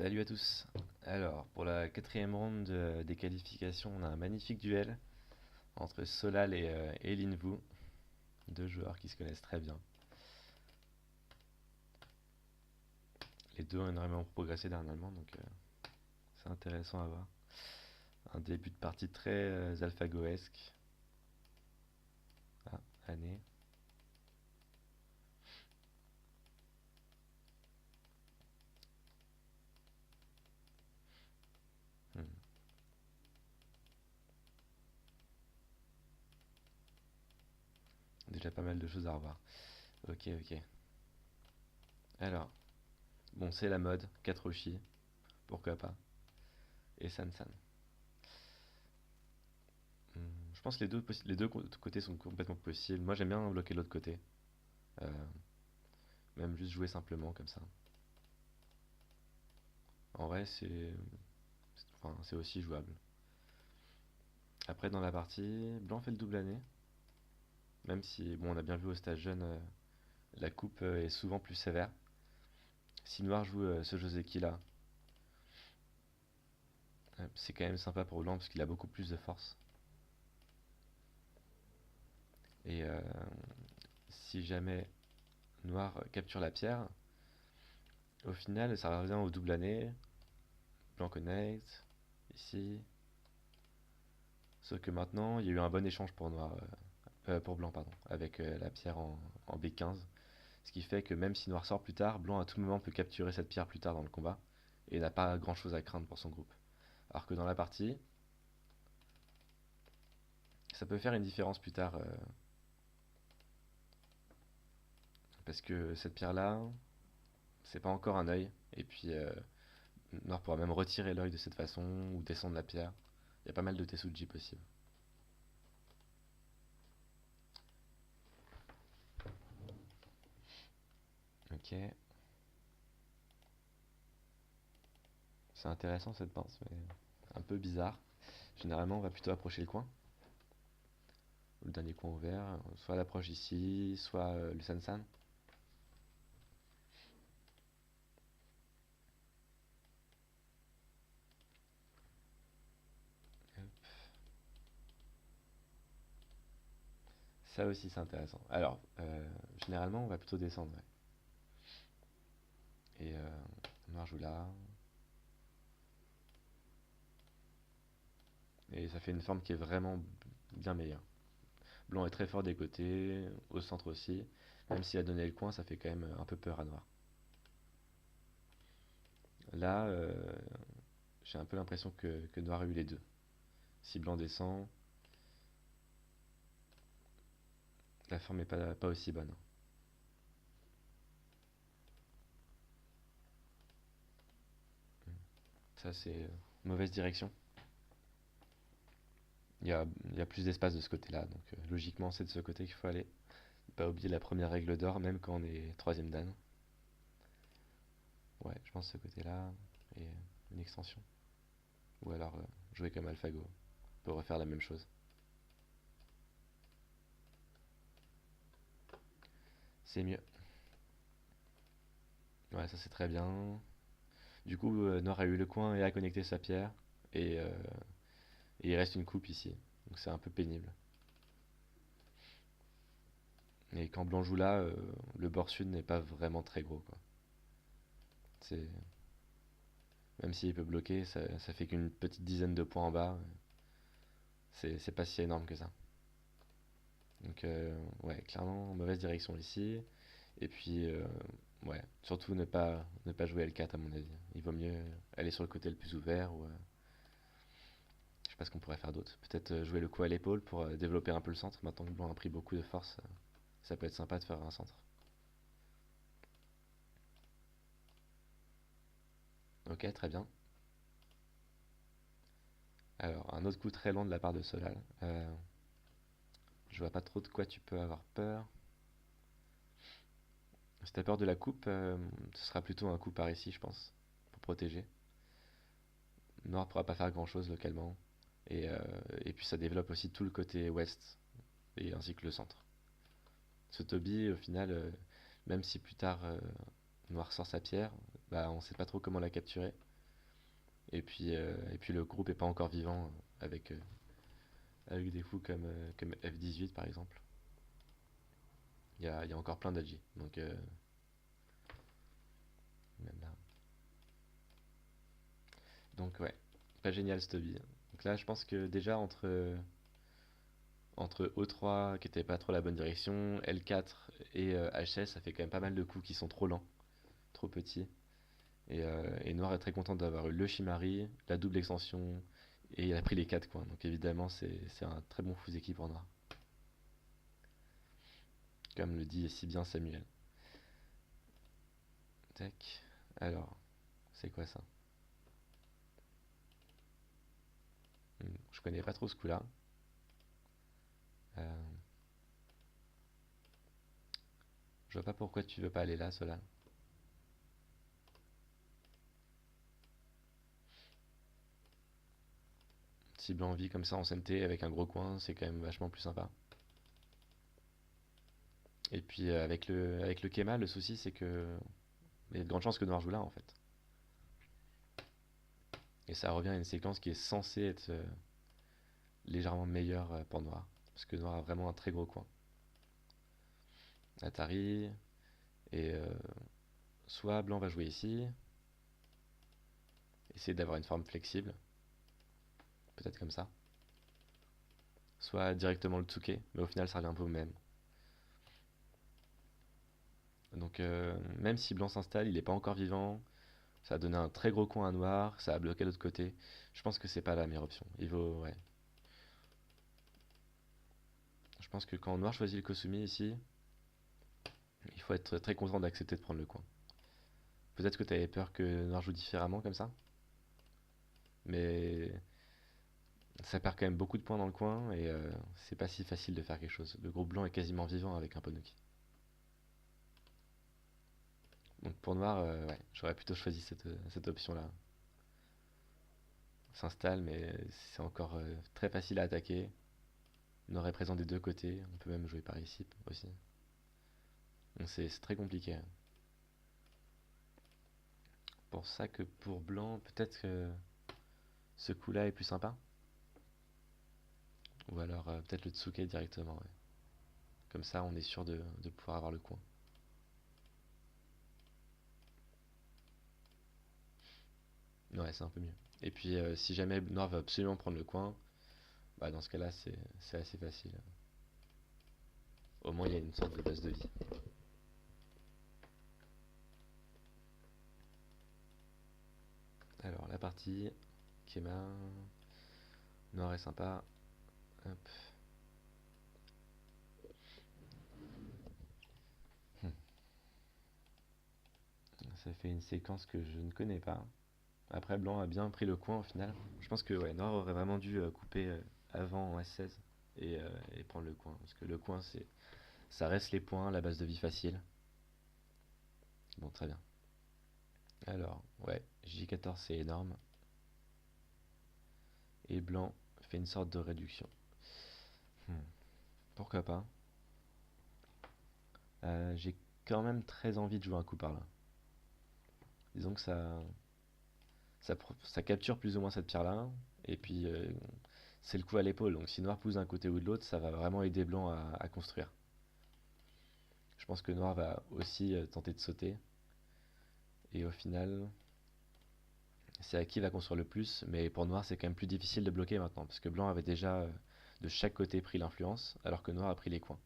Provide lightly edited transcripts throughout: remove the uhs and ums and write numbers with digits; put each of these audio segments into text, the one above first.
Salut à tous. Alors, pour la quatrième ronde des qualifications, on a un magnifique duel entre Solal et Linvu, deux joueurs qui se connaissent très bien. Les deux ont énormément progressé dernièrement, donc c'est intéressant à voir. Un début de partie très alphagoesque. Ah, année. Hmm. Déjà pas mal de choses à revoir. Ok, ok. Alors, bon, c'est la mode, 4 Roshi, pourquoi pas. Et San San. Je pense que les deux côtés sont complètement possibles. Moi j'aime bien bloquer l'autre côté. Euh, Même juste jouer simplement comme ça. En vrai, enfin, c'est aussi jouable. Après, dans la partie, blanc fait le double année. Même si, bon, on a bien vu au stage jeune, la coupe est souvent plus sévère. Si noir joue ce Joseki là, c'est quand même sympa pour blanc parce qu'il a beaucoup plus de force. Et si jamais noir capture la pierre, au final, ça revient au double année. Blanc connect, ici. Sauf que maintenant, il y a eu un bon échange pour noir, pour blanc, pardon, avec la pierre en B15. Ce qui fait que même si noir sort plus tard, blanc à tout moment peut capturer cette pierre plus tard dans le combat et n'a pas grand chose à craindre pour son groupe. Alors que dans la partie, ça peut faire une différence plus tard parce que cette pierre là, c'est pas encore un œil et puis noir pourra même retirer l'œil de cette façon ou descendre la pierre. Il y a pas mal de Tesuji possibles. Ok, c'est intéressant cette pince, mais un peu bizarre. Généralement, on va plutôt approcher le coin, le dernier coin ouvert, soit l'approche ici, soit le Sansan. Ça aussi, c'est intéressant. Alors, généralement, on va plutôt descendre, ouais. Et noir joue là. Et ça fait une forme qui est vraiment bien meilleure. Blanc est très fort des côtés, au centre aussi. Même s'il a donné le coin, ça fait quand même un peu peur à noir. Là, j'ai un peu l'impression que noir a eu les deux. Si blanc descend, la forme est pas aussi bonne. Ça, c'est mauvaise direction. Il y a plus d'espace de ce côté-là, donc logiquement, c'est de ce côté qu'il faut aller. Pas oublier la première règle d'or, même quand on est troisième dan. Ouais, je pense ce côté-là et une extension. Ou alors jouer comme AlphaGo pour refaire la même chose. C'est mieux. Ouais, ça c'est très bien. Du coup, Noir a eu le coin et a connecté sa pierre. Et il reste une coupe ici. Donc c'est un peu pénible. Et quand Blanc joue là, le bord sud n'est pas vraiment très gros, quoi. C'est... Même s'il peut bloquer, ça fait qu'une petite dizaine de points en bas. C'est pas si énorme que ça. Donc ouais, clairement, mauvaise direction ici. Et puis, ouais, surtout ne pas jouer L4 à mon avis. Il vaut mieux aller sur le côté le plus ouvert ou je sais pas ce qu'on pourrait faire d'autre. Peut-être jouer le coup à l'épaule pour développer un peu le centre. Maintenant que Blanc a pris beaucoup de force, ça peut être sympa de faire un centre. Ok, très bien. Alors, un autre coup très long de la part de Solal. Je vois pas trop de quoi tu peux avoir peur. Si t'as peur de la coupe, ce sera plutôt un coup par ici, je pense, pour protéger. Noir pourra pas faire grand chose localement. Et, euh, et puis ça développe aussi tout le côté ouest, et ainsi que le centre. Ce Toby, au final, même si plus tard Noir sort sa pierre, bah on sait pas trop comment la capturer. Et puis le groupe est pas encore vivant avec des coups comme F18 par exemple. Il y a encore plein d'Adji. Donc même là. Donc ouais, pas génial ce hobby. Donc là je pense que déjà entre O3 qui était pas trop la bonne direction, L4 et HS ça fait quand même pas mal de coups qui sont trop lents, trop petits. Et Noir est très content d'avoir eu le Shimari, la double extension, et il a pris les 4 coins. Donc évidemment, c'est un très bon Fuseki pour Noir. Comme le dit si bien Samuel. Tac. Alors, c'est quoi ça? Je connais pas trop ce coup-là. Euh, je vois pas pourquoi tu veux pas aller là, cela. Si blanc vit comme ça en CMT avec un gros coin, c'est quand même vachement plus sympa. Et puis avec le Kema, le souci c'est que il y a de grandes chances que Noir joue là en fait. Et ça revient à une séquence qui est censée être légèrement meilleure pour Noir. Parce que Noir a vraiment un très gros coin. Atari, et soit blanc va jouer ici, essayer d'avoir une forme flexible, peut-être comme ça. Soit directement le Tsuke, mais au final ça revient un peu au même. Donc même si blanc s'installe, il n'est pas encore vivant, ça a donné un très gros coin à noir, ça a bloqué l'autre côté. Je pense que c'est pas la meilleure option. Il vaut, ouais. Je pense que quand noir choisit le Kosumi ici, il faut être très content d'accepter de prendre le coin. Peut-être que tu avais peur que noir joue différemment comme ça, mais ça perd quand même beaucoup de points dans le coin et c'est pas si facile de faire quelque chose. Le groupe blanc est quasiment vivant avec un Ponoki. Donc pour noir, ouais, j'aurais plutôt choisi cette option-là. S'installe, mais c'est encore très facile à attaquer. Noir est présent des deux côtés, on peut même jouer par ici aussi. Donc c'est très compliqué. Pour ça que pour blanc, peut-être que ce coup-là est plus sympa. Ou alors peut-être le Tsuke directement, ouais. Comme ça, on est sûr de pouvoir avoir le coin. Ouais, c'est un peu mieux. Et puis, si jamais Noir veut absolument prendre le coin, bah dans ce cas-là, c'est assez facile. Au moins, il y a une sorte de base de vie. Alors, la partie, Kema, Noir est sympa. Hop. Hmm. Ça fait une séquence que je ne connais pas. Après, Blanc a bien pris le coin au final. Je pense que ouais, Noir aurait vraiment dû couper avant en S16 et prendre le coin. Parce que le coin, ça reste les points, la base de vie facile. Bon, très bien. Alors, ouais, J14 c'est énorme. Et Blanc fait une sorte de réduction. Hmm, pourquoi pas. J'ai quand même très envie de jouer un coup par là. Disons que ça capture plus ou moins cette pierre-là. Et puis, c'est le coup à l'épaule. Donc, si Noir pousse d'un côté ou de l'autre, ça va vraiment aider Blanc à construire. Je pense que Noir va aussi tenter de sauter. Et au final, c'est à qui va construire le plus. Mais pour Noir, c'est quand même plus difficile de bloquer maintenant. Parce que Blanc avait déjà de chaque côté pris l'influence, alors que Noir a pris les coins.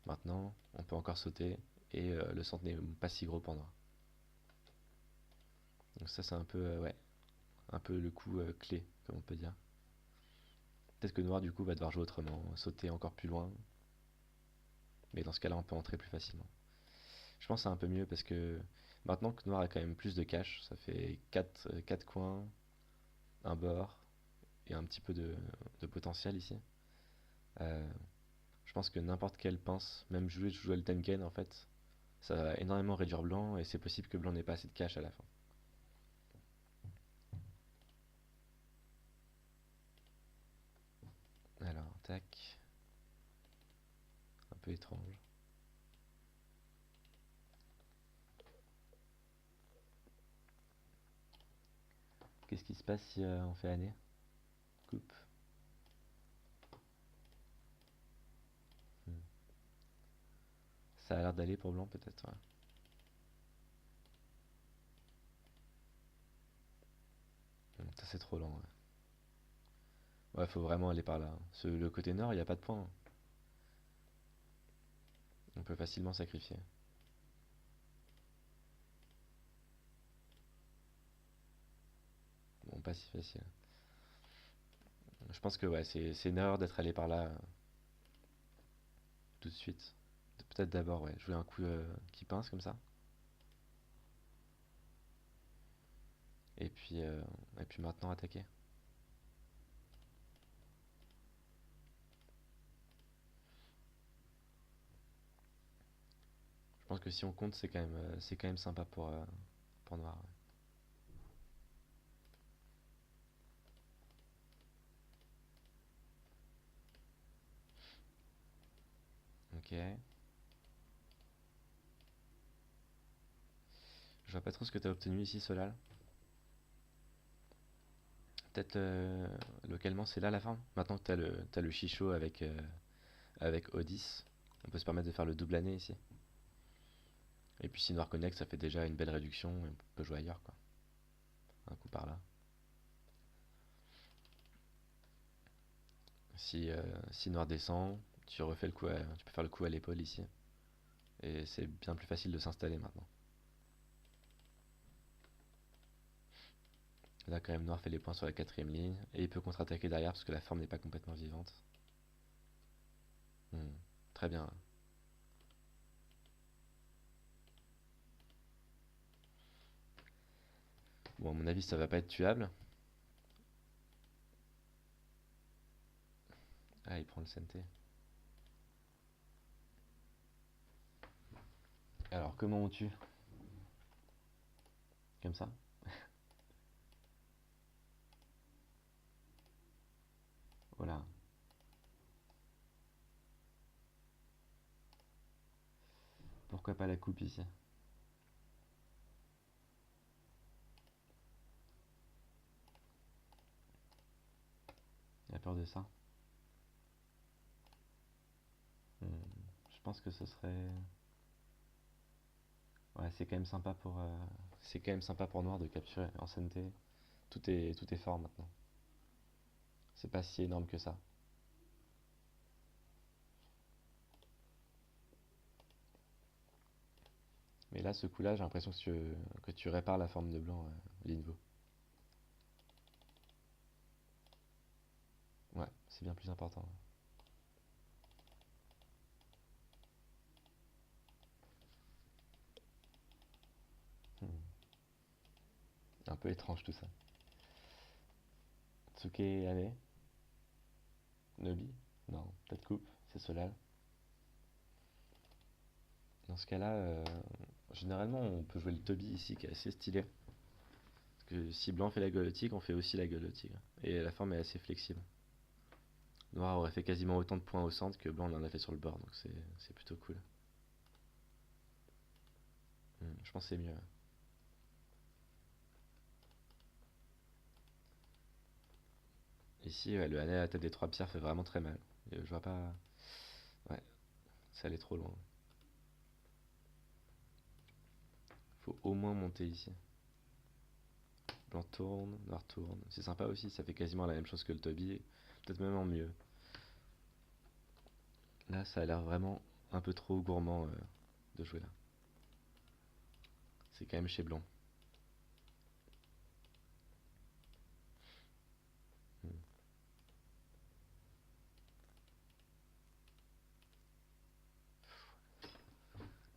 Maintenant, on peut encore sauter. Et le centre n'est pas si gros pour Noir. Donc ça, c'est un peu, ouais, un peu le coup clé, comme on peut dire. Peut-être que Noir, du coup, va devoir jouer autrement, sauter encore plus loin. Mais dans ce cas-là, on peut entrer plus facilement. Je pense que c'est un peu mieux parce que maintenant que Noir a quand même plus de cash, ça fait 4 coins, un bord et un petit peu de potentiel ici. Euh, je pense que n'importe quelle pince, même jouer le Tenken en fait, ça va énormément réduire blanc et c'est possible que blanc n'ait pas assez de cash à la fin. Alors, tac, un peu étrange. Qu'est-ce qui se passe si on fait année? Coupe. Hmm. Ça a l'air d'aller pour blanc peut-être, ouais. Ça c'est trop lent, ouais. Ouais, faut vraiment aller par là. Le côté nord, il n'y a pas de point. On peut facilement sacrifier. Bon, pas si facile. Je pense que ouais, c'est une erreur d'être allé par là tout de suite. Peut-être d'abord, ouais, jouer un coup qui pince comme ça. Et puis, euh, et puis maintenant attaquer. Je pense que si on compte, c'est quand même sympa pour noir, ouais. Ok. Je vois pas trop ce que t'as obtenu ici, Solal. Peut-être localement, c'est là la forme. Maintenant que t'as le Chicho avec O10, on peut se permettre de faire le double année ici. Et puis si Noir connecte, ça fait déjà une belle réduction et on peut jouer ailleurs, quoi. Un coup par là. Si Noir descend, tu peux faire le coup à l'épaule ici. Et c'est bien plus facile de s'installer maintenant. Là, quand même, Noir fait les points sur la quatrième ligne. Et il peut contre-attaquer derrière parce que la forme n'est pas complètement vivante. Hmm, très bien. Bon, à mon avis, ça va pas être tuable. Ah, il prend le CNT. Alors, comment on tue? Comme ça? Voilà. Pourquoi pas la coupe ici? Il a peur de ça? Hmm, je pense que ce serait... Ouais, c'est quand même sympa pour Noir de capturer en CNT. Tout est fort maintenant. C'est pas si énorme que ça. Mais là, ce coup-là, j'ai l'impression que tu répares la forme de blanc, Linvo. Ouais, c'est bien plus important. Hmm. Un peu étrange tout ça. Tsuke Ame? Nobi? Non, pas de coupe, c'est Solal. Dans ce cas-là, généralement, on peut jouer le Toby ici, qui est assez stylé. Parce que si blanc fait la gueule au tigre, on fait aussi la gueule au tigre. Et la forme est assez flexible. Noir aurait fait quasiment autant de points au centre que blanc en a fait sur le bord, donc c'est plutôt cool. Je pense que c'est mieux. Ici, ouais, le Hanel à la tête des trois pierres fait vraiment très mal. Je vois pas. Ouais, ça allait trop loin. Faut au moins monter ici. Blanc tourne, noir tourne. C'est sympa aussi, ça fait quasiment la même chose que le Toby. Peut-être même en mieux. Là, ça a l'air vraiment un peu trop gourmand de jouer là. C'est quand même chez blanc. Hmm.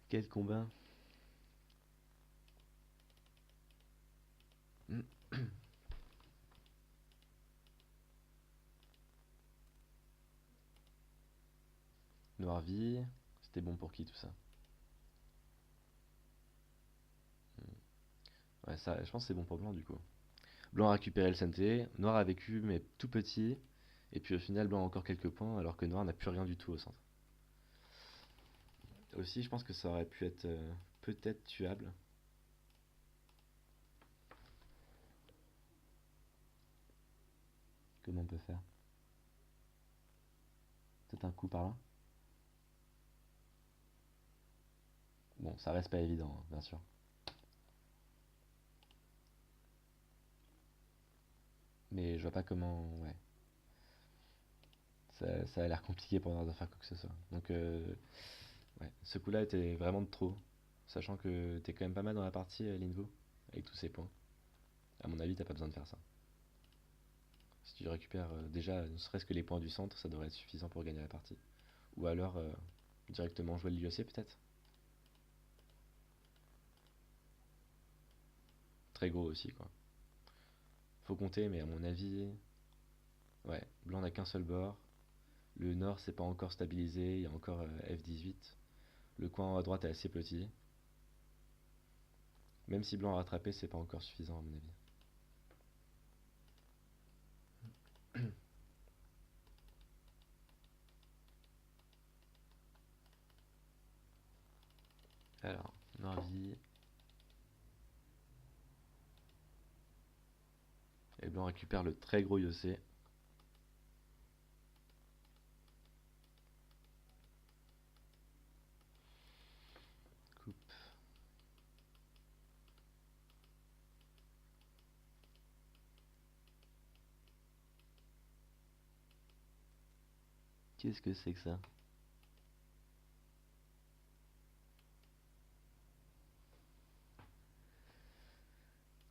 Quel combat! Hmm. Noir vie. C'était bon pour qui tout ça? Ouais, ça, je pense que c'est bon pour blanc du coup. Blanc a récupéré le CNT, Noir a vécu mais tout petit, et puis au final Blanc a encore quelques points alors que Noir n'a plus rien du tout au centre. Aussi, je pense que ça aurait pu être peut-être tuable. Comment on peut faire? Peut-être un coup par là? Bon, ça reste pas évident, hein, bien sûr. Mais je vois pas comment. Ouais. Ça a l'air compliqué pour Noir de faire quoi que ce soit. Donc, ouais. Ce coup-là était vraiment de trop. Sachant que t'es quand même pas mal dans la partie, Linvo, avec tous ces points. À mon avis, t'as pas besoin de faire ça. Si tu récupères déjà, ne serait-ce que les points du centre, ça devrait être suffisant pour gagner la partie. Ou alors, directement jouer l'UEC peut-être. Très gros aussi, quoi. Faut compter, mais à mon avis, ouais, blanc n'a qu'un seul bord. Le nord, c'est pas encore stabilisé, il y a encore F18. Le coin à droite est assez petit. Même si blanc a rattrapé, c'est pas encore suffisant à mon avis. Alors, Norvi. Et blanc récupère le très gros Yossé. Coupe. Qu'est-ce que c'est que ça?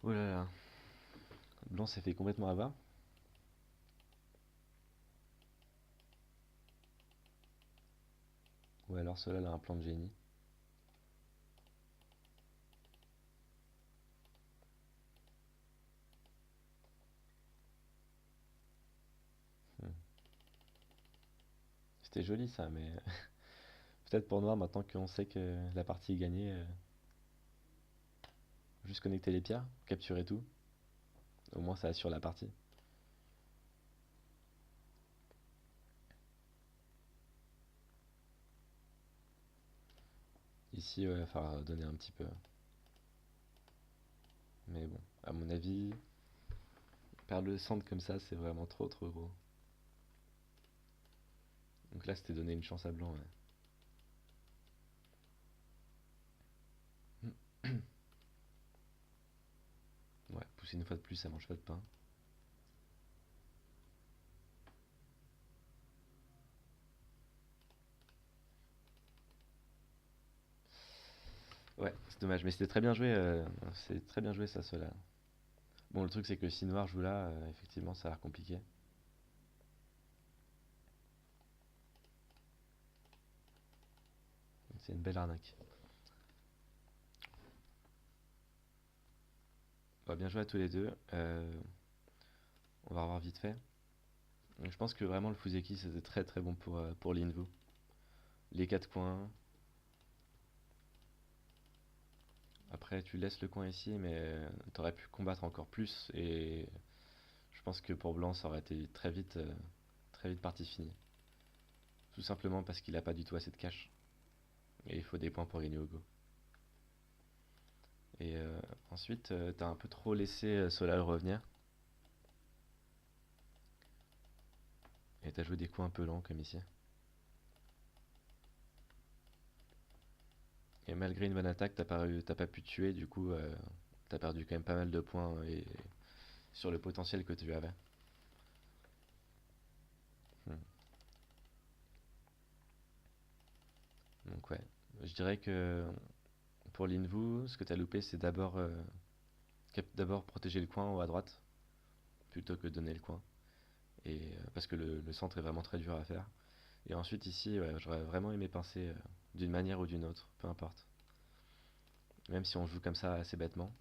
Oh là là. Blanc s'est fait complètement avoir. Ou alors cela a un plan de génie. Hmm. C'était joli ça, mais peut-être pour noir, maintenant qu'on sait que la partie est gagnée, juste connecter les pierres, capturer tout. Au moins ça assure la partie. Ici, ouais, il va falloir donner un petit peu. Mais bon, à mon avis, perdre le centre comme ça, c'est vraiment trop trop gros. Donc là, c'était donner une chance à blanc, ouais. Ouais, pousser une fois de plus, ça mange pas de pain. Ouais, c'est dommage, mais c'était très bien joué. C'est très bien joué ça, cela. Bon, le truc, c'est que si noir joue là, effectivement, ça a l'air compliqué. C'est une belle arnaque. Bon, bien joué à tous les deux. On va revoir vite fait. Donc, je pense que vraiment le Fuseki c'était très très bon pour l'Invu. Les 4 coins. Après, tu laisses le coin ici, mais t'aurais pu combattre encore plus. Et je pense que pour blanc, ça aurait été très vite partie finie. Tout simplement parce qu'il a pas du tout assez de cash. Et il faut des points pour gagner au go. Et ensuite, t'as un peu trop laissé Solal revenir. Et t'as joué des coups un peu lents comme ici. Et malgré une bonne attaque, t'as pas pu tuer, du coup, t'as perdu quand même pas mal de points sur le potentiel que tu avais. Hmm. Donc ouais, je dirais que pour l'Invu, ce que t'as loupé, c'est d'abord protéger le coin en haut à droite, plutôt que donner le coin. Et parce que le centre est vraiment très dur à faire. Et ensuite ici, ouais, j'aurais vraiment aimé pincer d'une manière ou d'une autre, peu importe. Même si on joue comme ça assez bêtement,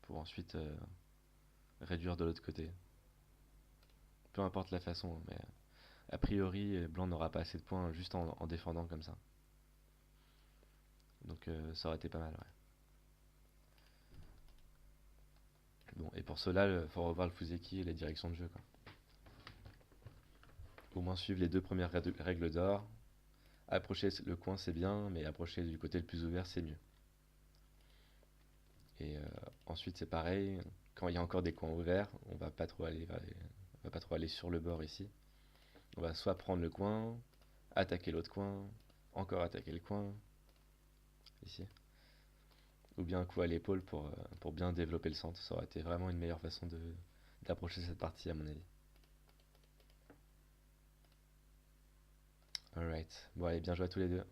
pour ensuite réduire de l'autre côté. Peu importe la façon, mais a priori, blanc n'aura pas assez de points juste en défendant comme ça. Donc ça aurait été pas mal, ouais. Bon, et pour cela, il faut revoir le Fuseki et les directions de jeu, quoi. Au moins suivre les deux premières règles d'or. Approcher le coin, c'est bien, mais approcher du côté le plus ouvert, c'est mieux. Et ensuite c'est pareil, quand il y a encore des coins ouverts, on va pas trop aller on va pas trop aller sur le bord ici. On va soit prendre le coin, attaquer l'autre coin, encore attaquer le coin, ici. Ou bien un coup à l'épaule pour bien développer le centre. Ça aurait été vraiment une meilleure façon d'approcher cette partie à mon avis. Alright, bon allez, bien joué à tous les deux.